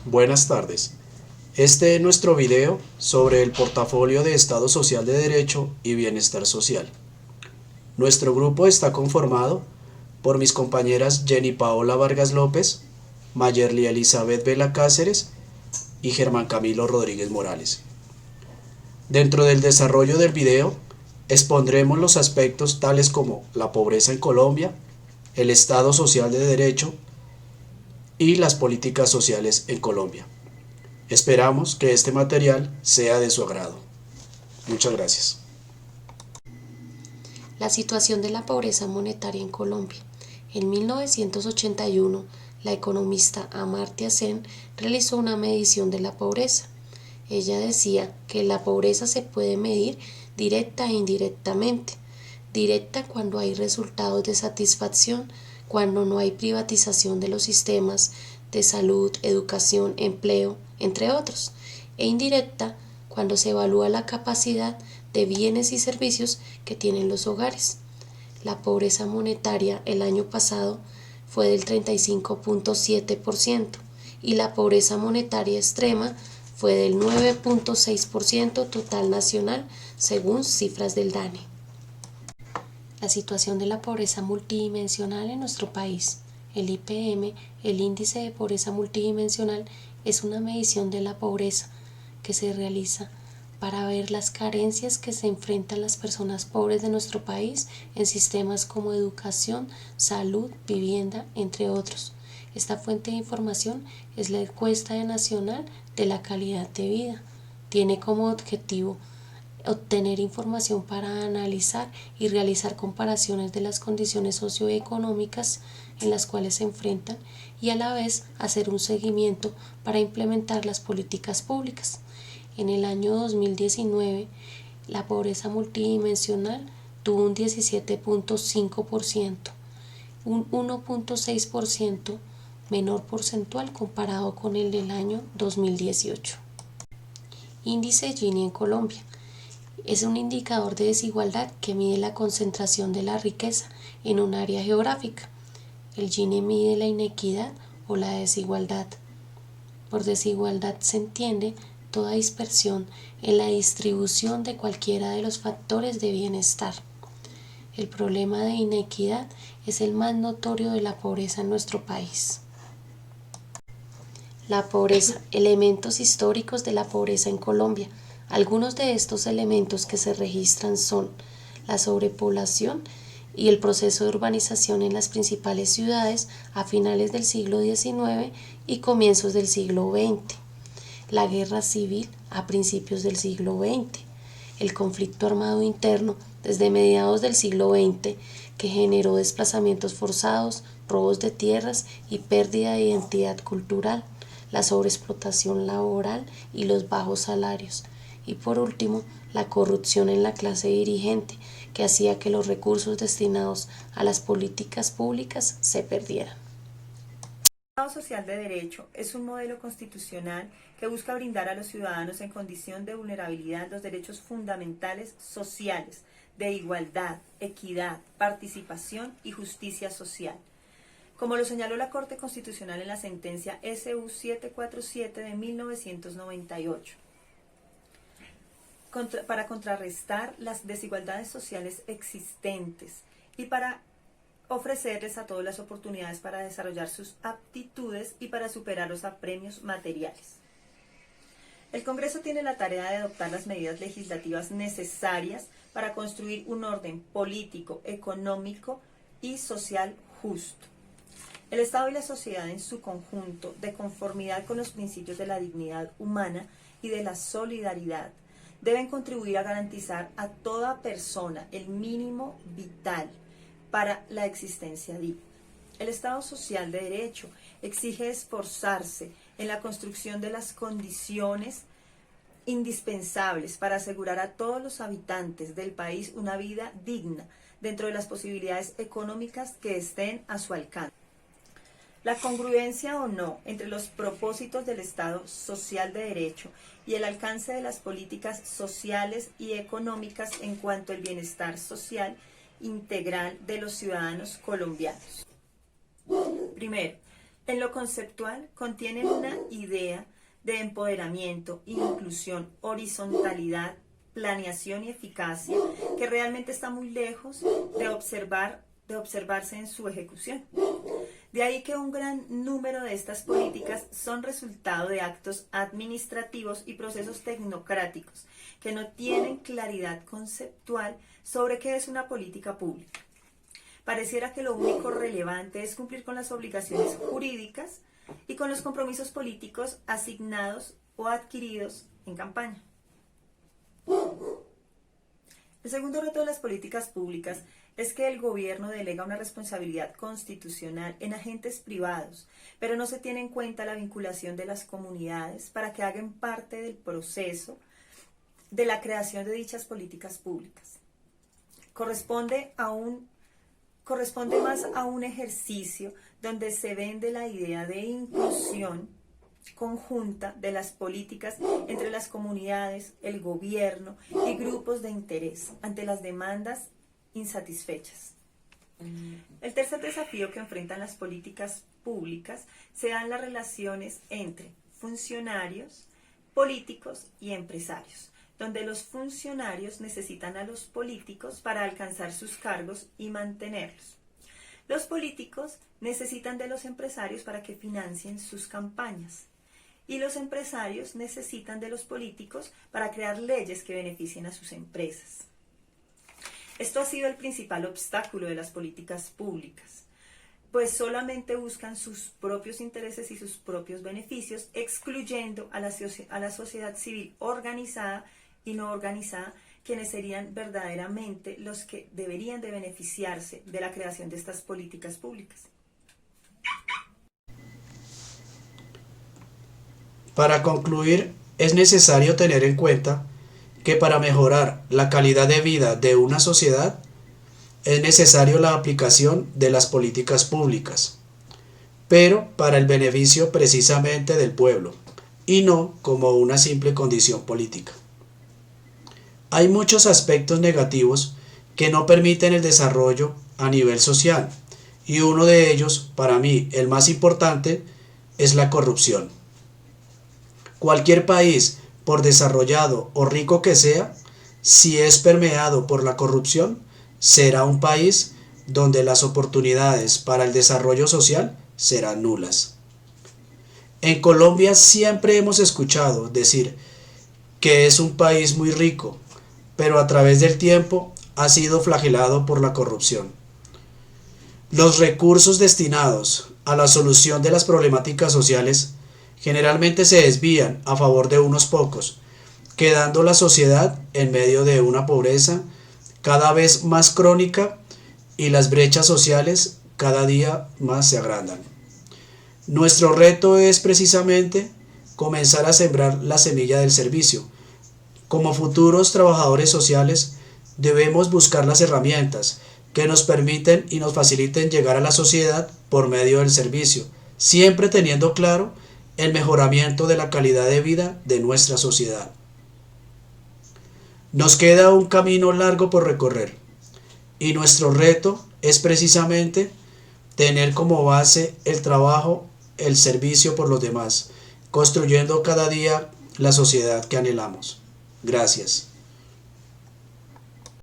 Buenas tardes. Este es nuestro video sobre el portafolio de Estado Social de Derecho y Bienestar Social. Nuestro grupo está conformado por mis compañeras Jenny Paola Vargas López, Mayerly Elizabeth Vela Cáceres y Germán Camilo Rodríguez Morales. Dentro del desarrollo del video expondremos los aspectos tales como la pobreza en Colombia, el Estado Social de Derecho y las políticas sociales en Colombia. Esperamos que este material sea de su agrado. Muchas gracias. La situación de la pobreza monetaria en Colombia. En 1981, la economista Amartya Sen realizó una medición de la pobreza. Ella decía que la pobreza se puede medir directa e indirectamente. Directa cuando hay resultados de satisfacción, cuando no hay privatización de los sistemas de salud, educación, empleo, entre otros. E indirecta cuando se evalúa la capacidad de bienes y servicios que tienen los hogares. La pobreza monetaria el año pasado fue del 35.7% y la pobreza monetaria extrema fue del 9.6% total nacional según cifras del DANE. La situación de la pobreza multidimensional en nuestro país. El IPM, el Índice de Pobreza Multidimensional, es una medición de la pobreza que se realiza para ver las carencias que se enfrentan las personas pobres de nuestro país en sistemas como educación, salud, vivienda, entre otros. Esta fuente de información es la encuesta nacional de la calidad de vida. Tiene como objetivo obtener información para analizar y realizar comparaciones de las condiciones socioeconómicas en las cuales se enfrentan y a la vez hacer un seguimiento para implementar las políticas públicas. En el año 2019, la pobreza multidimensional tuvo un 17.5%, un 1.6% menor porcentual comparado con el del año 2018. Índice Gini en Colombia. Es un indicador de desigualdad que mide la concentración de la riqueza en un área geográfica. El Gini mide la inequidad o la desigualdad. Por desigualdad se entiende toda dispersión en la distribución de cualquiera de los factores de bienestar. El problema de inequidad es el más notorio de la pobreza en nuestro país. La pobreza, elementos históricos de la pobreza en Colombia. Algunos de estos elementos que se registran son la sobrepoblación y el proceso de urbanización en las principales ciudades a finales del siglo XIX y comienzos del siglo XX, la guerra civil a principios del siglo XX, el conflicto armado interno desde mediados del siglo XX que generó desplazamientos forzados, robos de tierras y pérdida de identidad cultural, la sobreexplotación laboral y los bajos salarios. Y por último, la corrupción en la clase dirigente, que hacía que los recursos destinados a las políticas públicas se perdieran. El Estado Social de Derecho es un modelo constitucional que busca brindar a los ciudadanos en condición de vulnerabilidad los derechos fundamentales sociales de igualdad, equidad, participación y justicia social, como lo señaló la Corte Constitucional en la sentencia SU 747 de 1998. Para contrarrestar las desigualdades sociales existentes y para ofrecerles a todos las oportunidades para desarrollar sus aptitudes y para superar los apremios materiales. El Congreso tiene la tarea de adoptar las medidas legislativas necesarias para construir un orden político, económico y social justo. El Estado y la sociedad en su conjunto, de conformidad con los principios de la dignidad humana y de la solidaridad, deben contribuir a garantizar a toda persona el mínimo vital para la existencia digna. El Estado Social de Derecho exige esforzarse en la construcción de las condiciones indispensables para asegurar a todos los habitantes del país una vida digna dentro de las posibilidades económicas que estén a su alcance. La congruencia o no entre los propósitos del Estado Social de Derecho y el alcance de las políticas sociales y económicas en cuanto al bienestar social integral de los ciudadanos colombianos. Primero, En lo conceptual, contienen una idea de empoderamiento, inclusión, horizontalidad, planeación y eficacia que realmente está muy lejos de observarse en su ejecución. De ahí que un gran número de estas políticas son resultado de actos administrativos y procesos tecnocráticos que no tienen claridad conceptual sobre qué es una política pública. Pareciera que lo único relevante es cumplir con las obligaciones jurídicas y con los compromisos políticos asignados o adquiridos en campaña. El segundo reto de las políticas públicas es que el gobierno delega una responsabilidad constitucional en agentes privados, pero no se tiene en cuenta la vinculación de las comunidades para que hagan parte del proceso de la creación de dichas políticas públicas. Corresponde más a un ejercicio donde se vende la idea de inclusión conjunta de las políticas entre las comunidades, el gobierno y grupos de interés ante las demandas insatisfechas. El tercer desafío que enfrentan las políticas públicas se dan las relaciones entre funcionarios, políticos y empresarios, donde los funcionarios necesitan a los políticos para alcanzar sus cargos y mantenerlos. Los políticos necesitan de los empresarios para que financien sus campañas. Y los empresarios necesitan de los políticos para crear leyes que beneficien a sus empresas. Esto ha sido el principal obstáculo de las políticas públicas, pues solamente buscan sus propios intereses y sus propios beneficios, excluyendo a la sociedad civil organizada y no organizada, quienes serían verdaderamente los que deberían de beneficiarse de la creación de estas políticas públicas. Para concluir, es necesario tener en cuenta que para mejorar la calidad de vida de una sociedad, es necesario la aplicación de las políticas públicas, pero para el beneficio precisamente del pueblo, y no como una simple condición política. Hay muchos aspectos negativos que no permiten el desarrollo a nivel social, y uno de ellos, para mí, el más importante, es la corrupción. Cualquier país, por desarrollado o rico que sea, si es permeado por la corrupción, será un país donde las oportunidades para el desarrollo social serán nulas. En Colombia siempre hemos escuchado decir que es un país muy rico, pero a través del tiempo ha sido flagelado por la corrupción. Los recursos destinados a la solución de las problemáticas sociales generalmente se desvían a favor de unos pocos, quedando la sociedad en medio de una pobreza cada vez más crónica y las brechas sociales cada día más se agrandan. Nuestro reto es precisamente comenzar a sembrar la semilla del servicio. Como futuros trabajadores sociales debemos buscar las herramientas que nos permiten y nos faciliten llegar a la sociedad por medio del servicio, siempre teniendo claro el mejoramiento de la calidad de vida de nuestra sociedad. Nos queda un camino largo por recorrer y nuestro reto es precisamente tener como base el trabajo, el servicio por los demás, construyendo cada día la sociedad que anhelamos. Gracias.